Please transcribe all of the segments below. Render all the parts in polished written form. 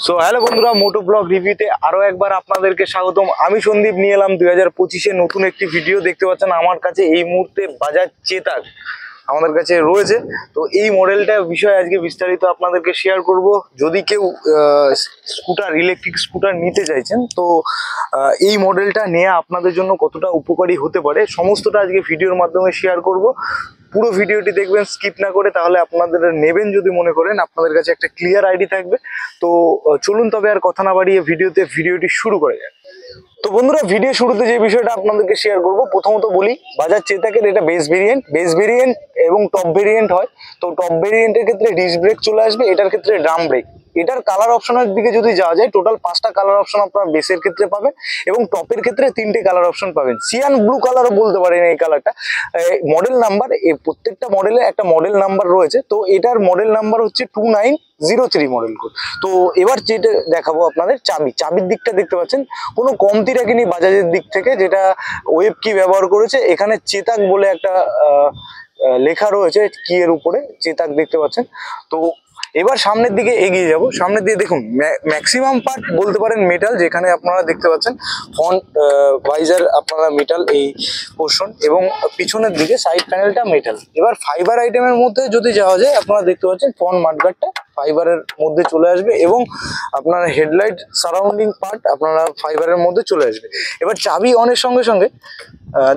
So hello বন্ধুরা, মোটো blog রিভিউতে আরো একবার আপনাদেরকে স্বাগতম। আমি সন্দীপ নিয়ে এলাম 2025-এ নতুন একটি ভিডিও। দেখতে পাচ্ছেন আমার কাছে এই মুহূর্তে বাজাজ চেতাক আমাদের কাছে রয়েছে। তো এই মডেলটা বিষয়ে আজকে বিস্তারিত আপনাদেরকে শেয়ার করব। যদি কেউ স্কুটার, ইলেকট্রিক স্কুটার নিতে চাইছেন, তো এই মডেলটা নেওয়া আপনাদের জন্য কতটা উপকারী হতে পারে সমস্তটা আজকে ভিডিওর মাধ্যমে শেয়ার করব। পুরো ভিডিওটি দেখবেন স্কিপ না করে, তাহলে আপনাদের নেবেন যদি মনে করেন, আপনাদের কাছে একটা ক্লিয়ার আইডি থাকবে। তো চলুন তবে আর কথা না বাড়িয়ে ভিডিওটি শুরু করা যায়। তো বন্ধুরা, ভিডিও শুরুতে যে বিষয়টা আপনাদেরকে শেয়ার করব, প্রথমত বলি বাজাজ চেতাকের এটা বেস ভেরিয়েন্ট এবং টপ ভেরিয়েন্ট হয়। তো টপ ভেরিয়েন্টের ক্ষেত্রে ডিস্ক ব্রেক চলে আসবে, এটার ক্ষেত্রে ড্রাম ব্রেক। এটার কালার অপশনের দিকে যদি যাওয়া যায়, টোটাল 5টা কালার অপশন আপনারা বেসের ক্ষেত্রে পাবেন এবং টপের ক্ষেত্রে 3টে কালার অপশন পাবেন। সিয়ান ব্লু কালারও বলতে পারেন এই কালারটা। মডেল নাম্বার, এই প্রত্যেকটা মডেলে একটা মডেল নাম্বার রয়েছে। তো এটার মডেল নাম্বার হচ্ছে 2903 মডেল কোড। তো এবার যেটা দেখাবো আপনাদের, চাবির দিকটা দেখতে পাচ্ছেন কোনো কমতি রাখেনি বাজাজের দিক থেকে, যেটা ওয়েব কি ব্যবহার করেছে। এখানে চেতাক বলে একটা লেখা রয়েছে কি এর উপরে, চেতাক দেখতে পাচ্ছেন। তো এবার সামনের দিকে এগিয়ে যাব। সামনের দিকে দেখুন ম্যাক্সিমাম পার্ট বলতে পারেন মেটাল, যেখানে আপনারা দেখতে পাচ্ছেন ফ্রন্ট ভাইজার আপনারা মেটাল এই পোর্শন, এবং পিছনের দিকে সাইড প্যানেলটা মেটাল। এবার ফাইবার আইটেমের মধ্যে যদি যাওয়া যায়, আপনারা দেখতে পাচ্ছেন ফ্রন্ট মাডগার্ডটা ফাইবারের মধ্যে চলে আসবে এবং আপনার হেডলাইট সারাউন্ডিং পার্ট আপনারা ফাইবারের মধ্যে চলে আসবে। এবার চাবি অনের সঙ্গে সঙ্গে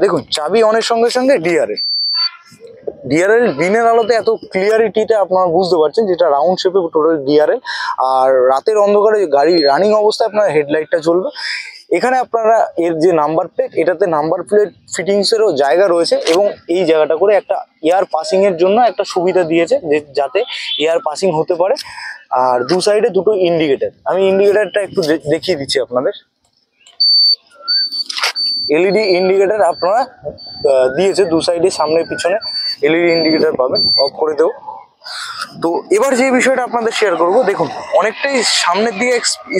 দেখুন, চাবি অনের সঙ্গে সঙ্গে ডিআরএল দিনের আলোতে এত ক্লিয়ারিটিটা আপনারা বুঝতে পারছেন, যেটা রাউন্ড শেপে টোটাল ডিআরএল। আর রাতের অন্ধকারে গাড়ি রানিং অবস্থায় আপনার হেডলাইটটা জ্বলবে। এখানে আপনারা এর যে নাম্বার প্লেট, এটাতে নাম্বার প্লেট ফিটিংসেরও জায়গা রয়েছে এবং এই জায়গাটা করে একটা এয়ার পাসিং এর জন্য একটা সুবিধা দিয়েছে, যাতে এয়ার পাসিং হতে পারে। আর দু সাইডে দুটো ইন্ডিকেটার, আমি ইন্ডিকেটারটা একটু দেখিয়ে দিচ্ছি আপনাদের। এলইডি ইন্ডিকেটার আপনারা দিয়েছে দু সাইডে, সামনে পিছনে এলইডি ইন্ডিকেটার পাবেন। অফ করে দেবো। তো এবার যে বিষয়টা আপনাদের শেয়ার করব, দেখুন অনেকটাই সামনের দিকে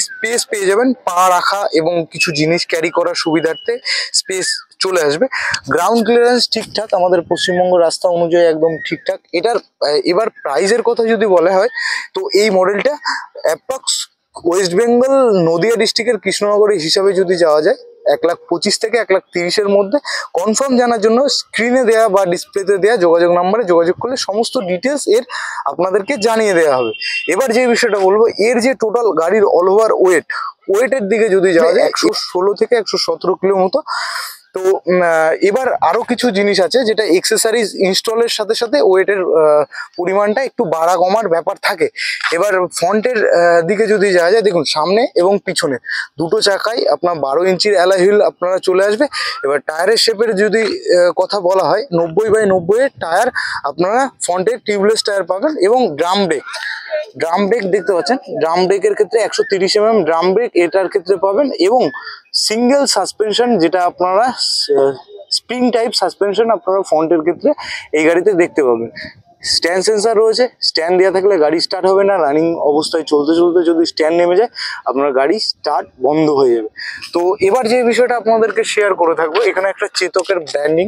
স্পেস পেয়ে যাবেন, পা রাখা এবং কিছু জিনিস ক্যারি করার সুবিধার্থে স্পেস চলে আসবে। গ্রাউন্ড ক্লিয়ারেন্স ঠিকঠাক, আমাদের পশ্চিমবঙ্গ রাস্তা অনুযায়ী একদম ঠিকঠাক। এটার এবার প্রাইজের কথা যদি বলা হয়, তো এই মডেলটা অ্যাপ্রক্স ওয়েস্ট বেঙ্গল নদিয়া ডিস্ট্রিক্টের কৃষ্ণনগরের হিসাবে যদি যাওয়া যায়, 1,25,000 থেকে 1,30,000-এর মধ্যে। কনফার্ম জানার জন্য স্ক্রিনে দেওয়া বা ডিসপ্লেতে দেওয়া যোগাযোগ নাম্বারে যোগাযোগ করলে সমস্ত ডিটেলস এর আপনাদেরকে জানিয়ে দেওয়া হবে। এবার যে বিষয়টা বলবো, এর যে টোটাল গাড়ির অল ওভার ওয়েটের দিকে যদি যাওয়া যায়, 116 থেকে 117 কিলো মতো। তো এবার আরো কিছু জিনিস আছে, যেটা এক্সেসরিজ ইনস্টলের সাথে সাথে ওয়েটের পরিমাণটা একটু বাড়া কমার ব্যাপার থাকে। এবার ফ্রন্টের দিকে যদি যাওয়া যায়, দেখুন সামনে এবং পিছনে দুটো চাকাই আপনার 12 ইঞ্চির অ্যালয় হুইল আপনারা চলে আসবে। এবার টায়ারের শেপের যদি কথা বলা হয়, 90/90 এর টায়ার আপনারা ফ্রন্টের টিউবলেস টায়ার পাবেন এবং ড্রাম ব্রেক দেখতে পাচ্ছেন। ড্রাম ব্রেকের ক্ষেত্রে 130 mm ড্রাম ব্রেক এটার ক্ষেত্রে পাবেন এবং সিঙ্গেল সাসপেনশন, যেটা আপনারা স্প্রিং টাইপ সাসপেনশন আপনারা ফ্রন্টের ক্ষেত্রে এই গাড়িতে দেখতে পাবেন। স্ট্যান্ড সেন্সার রয়েছে, স্ট্যান্ড দেওয়া থাকলে গাড়ি স্টার্ট হবে না। রানিং অবস্থায় চলতে চলতে যদি স্ট্যান্ড নেমে যায়, আপনার গাড়ি স্টার্ট বন্ধ হয়ে যাবে। তো এবার যে বিষয়টা আপনাদেরকে শেয়ার করে থাকবো, এখানে একটা চেতকের ব্র্যান্ডিং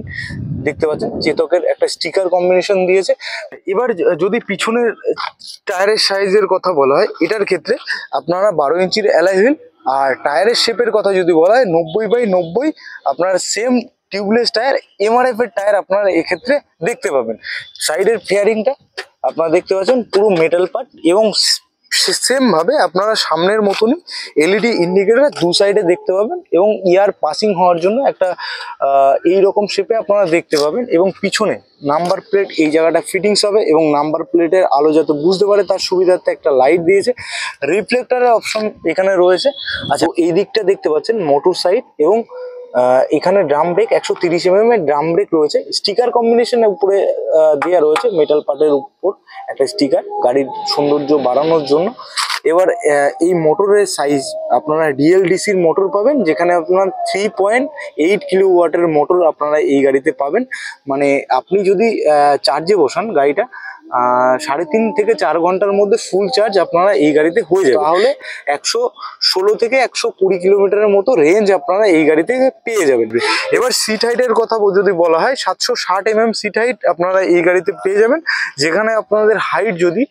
দেখতে পাচ্ছেন, চেতকের একটা স্টিকার কম্বিনেশন দিয়েছে। এবার যদি পিছনের টায়ারের সাইজের কথা বলা হয়, এটার ক্ষেত্রে আপনারা 12 ইঞ্চির অ্যালয় হুইল। আর টায়ারের শেপের কথা যদি বলা হয়, 90/90 আপনার সেম টিউবলেস টায়ার, এমআরএফ এর টায়ার আপনারা এক্ষেত্রে দেখতে পাবেন। সাইডের ফেয়ারিংটা আপনারা দেখতে পাচ্ছেন পুরো মেটাল পার্ট, এবং সেম ভাবে আপনারা সামনের মতনই এলইডি ইন্ডিকেটর দু সাইডে দেখতে পাবেন এবং ইয়ার পাসিং হওয়ার জন্য একটা এইরকম শেপে আপনারা দেখতে পাবেন। এবং পিছনে নাম্বার প্লেট এই জায়গাটা ফিটিংস হবে এবং নাম্বার প্লেটের আলো যাতে বুঝতে পারে তার সুবিধার্থে একটা লাইট দিয়েছে। রিফ্লেক্টরের অপশন এখানে রয়েছে। আচ্ছা, এই দিকটা দেখতে পাচ্ছেন মোটর সাইড, এবং এখানে ড্রাম ব্রেক 130 mm এর ড্রাম ব্রেক রয়েছে। স্টিকার কম্বিনেশনের উপরে দেওয়া রয়েছে, মেটাল পার্টের উপর একটা স্টিকার গাড়ির সৌন্দর্য বাড়ানোর জন্য। এবার এই মোটরের সাইজ আপনারা ডিএলডিসির মোটর পাবেন, যেখানে আপনার 3.8 কিলোওয়াটের মোটর আপনারা এই গাড়িতে পাবেন। মানে আপনি যদি চার্জে বসান গাড়িটা, 3.5 থেকে 4 ঘন্টার মধ্যে ফুল চার্জ আপনারা এই গাড়িতে হয়ে যাবে। তাহলে 116 থেকে 120 কিলোমিটারের মতো রেঞ্জ আপনারা এই গাড়িতে পেয়ে যাবেন। এবার সিট হাইটের কথা যদি বলা হয়, 760 সিট হাইট আপনারা এই গাড়িতে পেয়ে যাবেন, যেখানে আপনাদের হাইট যদি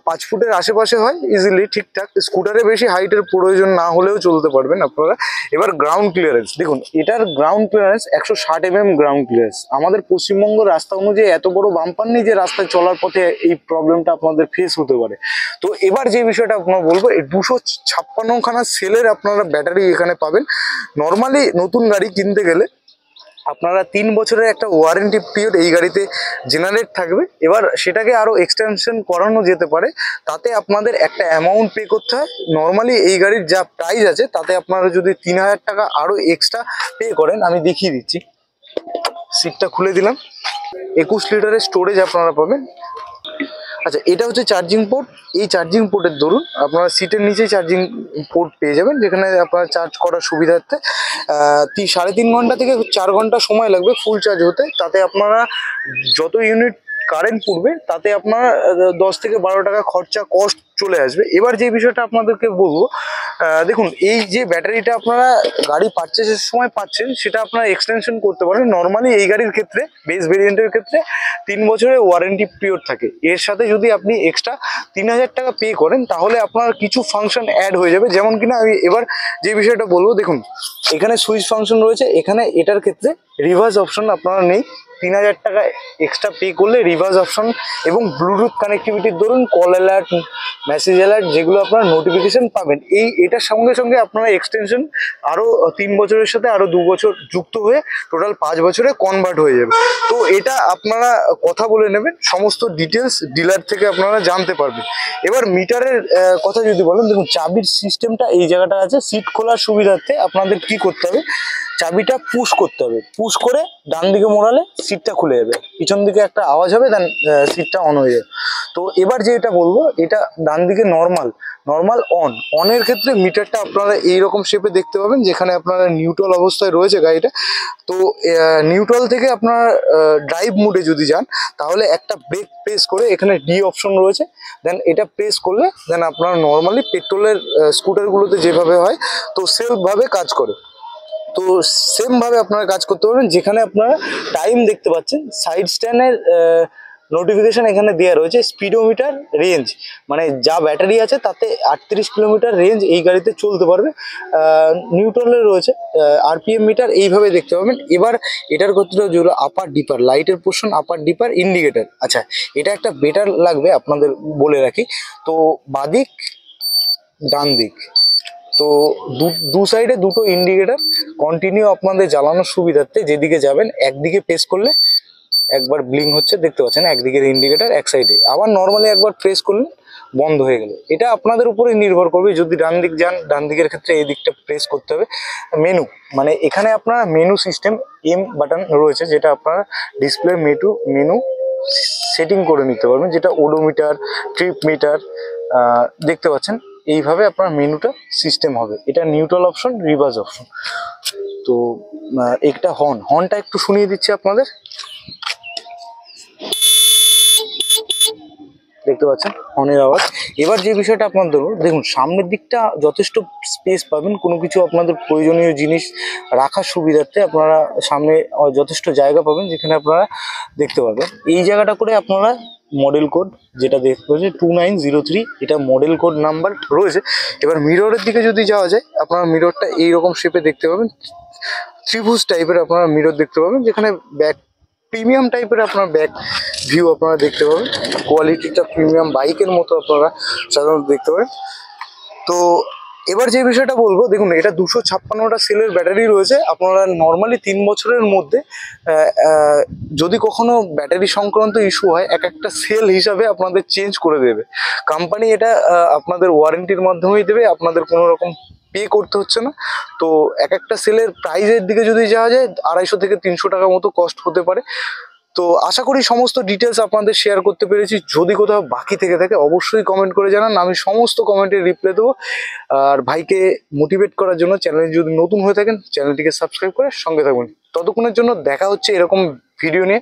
5 ফুটের আশেপাশে হয় ইজিলি ঠিকঠাক। স্কুটারে বেশি হাইটের প্রয়োজন না হলেও চলতে পারবেন আপনারা। এবার গ্রাউন্ড ক্লিয়ারেন্স দেখুন, এটার গ্রাউন্ড ক্লিয়ারেন্স 160 গ্রাউন্ড ক্লিয়ারেন্স। আমাদের পশ্চিমবঙ্গ রাস্তা অনুযায়ী এত বড় বাম্পার নেই যে রাস্তায় চলার পথে এই প্রবলেমটা আপনাদের ফেস হতে পারে। তো এবার যে বিষয়টা আপনারা বলবো, এই 256খানা সেলের আপনারা ব্যাটারি এখানে পাবেন। নর্মালি নতুন গাড়ি কিনতে গেলে আপনারা 3 বছরের একটা ওয়ারেন্টি পিরিয়ড এই গাড়িতে জেনারেট থাকবে। এবার সেটাকে আরো এক্সটেনশন করানো যেতে পারে, তাতে আপনাদের একটা অ্যামাউন্ট পে করতে হয়। নর্মালি এই গাড়ির যা প্রাইস আছে তাতে আপনারা যদি 3000 টাকা আরো এক্সট্রা পে করেন, আমি দেখিয়ে দিচ্ছি। সিটটা খুলে দিলাম, 21 লিটারের স্টোরেজ আপনারা পাবেন। আচ্ছা, এটা হচ্ছে চার্জিং পোর্ট। এই চার্জিং পোর্টের দরুন আপনারা সিটের নিচেই চার্জিং পোর্ট পেয়ে যাবেন, যেখানে আপনারা চার্জ করার সুবিধার্থে 3.5 ঘন্টা থেকে 4 ঘন্টা সময় লাগবে ফুল চার্জ হতে। তাতে আপনারা যত ইউনিট কারেন্ট পড়বে তাতে আপনার 10 থেকে 12 টাকা খরচা কস্ট চলে আসবে। এবার যে বিষয়টা আপনাদেরকে বলবো, দেখুন এই যে ব্যাটারিটা আপনারা গাড়ি পারচেসের সময় পাচ্ছেন, সেটা আপনারা এক্সটেনশন করতে পারেন। নর্মালি এই গাড়ির ক্ষেত্রে, বেস ভেরিয়েন্টের ক্ষেত্রে 3 বছরের ওয়ারেন্টি পিরিয়ড থাকে। এর সাথে যদি আপনি এক্সট্রা 3000 টাকা পে করেন, তাহলে আপনার কিছু ফাংশন অ্যাড হয়ে যাবে। যেমন কিনা আমি এবার যে বিষয়টা বলবো, দেখুন এখানে সুইচ ফাংশন রয়েছে। এখানে এটার ক্ষেত্রে রিভার্স অপশন আপনারা নেই। 3000 টাকা এক্সট্রা পে করলে রিভার্স অপশন এবং ব্লুটুথ কানেক্টিভিটির ধরুন কল অ্যালার্ট, মেসেজ অ্যালার্ট, যেগুলো আপনারা নোটিফিকেশন পাবেন, এটার সঙ্গে সঙ্গে আপনারা এক্সটেনশন আরও 3 বছরের সাথে আরও 2 বছর যুক্ত হয়ে টোটাল 5 বছরে কনভার্ট হয়ে যাবে। তো এটা আপনারা কথা বলে নেবেন, সমস্ত ডিটেলস ডিলার থেকে আপনারা জানতে পারবেন। এবার মিটারের কথা যদি বলেন, দেখুন চাবির সিস্টেমটা এই জায়গাটা আছে। সিট খোলার সুবিধার্থে আপনাদের কি করতে হবে, চাবিটা পুশ করতে হবে। পুশ করে ডান দিকে মোড়ালে সিটটা খুলে যাবে, পিছন দিকে একটা আওয়াজ হবে, দেন সিটটা অন হয়ে যাবে। তো এবার যে এটা বলবো, এটা ডান দিকে নর্মাল অনের ক্ষেত্রে মিটারটা আপনারা এইরকম শেপে দেখতে পাবেন, যেখানে আপনারা নিউট্রাল অবস্থায় রয়েছে গাড়িটা। তো নিউট্রাল থেকে আপনারা ড্রাইভ মোডে যদি যান, তাহলে একটা ব্রেক প্রেস করে এখানে ডি অপশন রয়েছে, দেন এটা প্রেস করলে দেন আপনারা নর্মালি পেট্রোলের স্কুটারগুলোতে যেভাবে হয় তো সেলফভাবে কাজ করে। তো সেম ভাবে আপনারা কাজ করতে পারবেন। যেখানে আপনারা টাইম দেখতে পাচ্ছেন, সাইড স্ট্যান্ডের নোটিফিকেশন এখানে দেওয়া রয়েছে। স্পিডোমিটার, রেঞ্জ, মানে যা ব্যাটারি আছে তাতে 38 কিলোমিটার রেঞ্জ এই গাড়িতে চলতে পারবে। নিউট্রালে রয়েছে আরপিএম মিটার, এইভাবে দেখতে পাবেন। এবার এটার ক্ষেত্রে যেগুলো আপার ডিপার, লাইটের পোর্শন, আপার ডিপার, ইন্ডিকেটার। আচ্ছা, এটা একটা বেটার লাগবে আপনাদের বলে রাখি। তো বাদিক, ডান দিক, তো দু সাইডে দুটো ইন্ডিকেটার কন্টিনিউ আপনাদের জ্বালানোর সুবিধার্থে। যেদিকে যাবেন একদিকে প্রেস করলে একবার ব্লিং হচ্ছে দেখতে পাচ্ছেন, একদিকের ইন্ডিকেটার এক সাইডে। আবার নর্মালি একবার প্রেস করলে বন্ধ হয়ে গেল। এটা আপনাদের উপরে নির্ভর করবে। যদি ডান দিক যান, ডান দিকের ক্ষেত্রে এই দিকটা প্রেস করতে হবে। মেনু, মানে এখানে আপনারা মেনু সিস্টেম এম বাটন রয়েছে, যেটা আপনারা ডিসপ্লে মেনু সেটিং করে নিতে পারবেন, যেটা ওডোমিটার, ট্রিপ মিটার দেখতে পাচ্ছেন। এইভাবে আপনার মেনুটা সিস্টেম হবে। এটা নিউট্রাল অপশন, রিভার্স অপশন। তো একটা হর্নটা একটু শুনিয়ে দিচ্ছি আপনাদের, দেখতে পাচ্ছেন হর্নের আওয়াজ। এবার যে বিষয়টা আপনাদের দেখুন, সামনের দিকটা যথেষ্ট স্পেস পাবেন। কোনো কিছু আপনাদের প্রয়োজনীয় জিনিস রাখার সুবিধার্থে আপনারা সামনে যথেষ্ট জায়গা পাবেন, যেখানে আপনারা দেখতে পাবেন। এই জায়গাটা করে আপনারা মডেল কোড যেটা দেখতে পাচ্ছেন 2903, এটা মডেল কোড নাম্বার রয়েছে। এবার মিররের দিকে যদি যাওয়া যায়, আপনারা মিররটা এইরকম শেপে দেখতে পাবেন। ত্রিভুজ টাইপের আপনারা মিরর দেখতে পাবেন, যেখানে ব্যাক প্রিমিয়াম টাইপের আপনার ব্যাক ভিউ আপনারা দেখতে পাবেন। কোয়ালিটিটা প্রিমিয়াম বাইকের মতো আপনারা সাধারণত দেখতে পাবেন। তো এবার যে বিষয়টা বলবো, দেখুন এটা 256টা সেলের ব্যাটারি রয়েছে। আপনারা নর্মালি 3 বছরের মধ্যে যদি কখনো ব্যাটারি সংক্রান্ত ইস্যু হয়, একটা সেল হিসাবে আপনাদের চেঞ্জ করে দেবে কোম্পানি। এটা আপনাদের ওয়ারেন্টির মাধ্যমেই দেবে, আপনাদের কোনো রকম পে করতে হচ্ছে না। তো একটা সেলের প্রাইসের দিকে যদি যাওয়া যায়, 250 থেকে 300 টাকা মতো কস্ট হতে পারে। তো আশা করি সমস্ত ডিটেলস আপনাদের শেয়ার করতে পেরেছি। যদি কোথাও বাকি থেকে থাকে অবশ্যই কমেন্ট করে জানান, আমি সমস্ত কমেন্টের রিপ্লাই দেবো। আর ভাইকে মোটিভেট করার জন্য চ্যানেলে যদি নতুন হয়ে থাকেন, চ্যানেলটিকে সাবস্ক্রাইব করে সঙ্গে থাকবেন। ততক্ষণের জন্য দেখা হচ্ছে এরকম ভিডিও নিয়ে।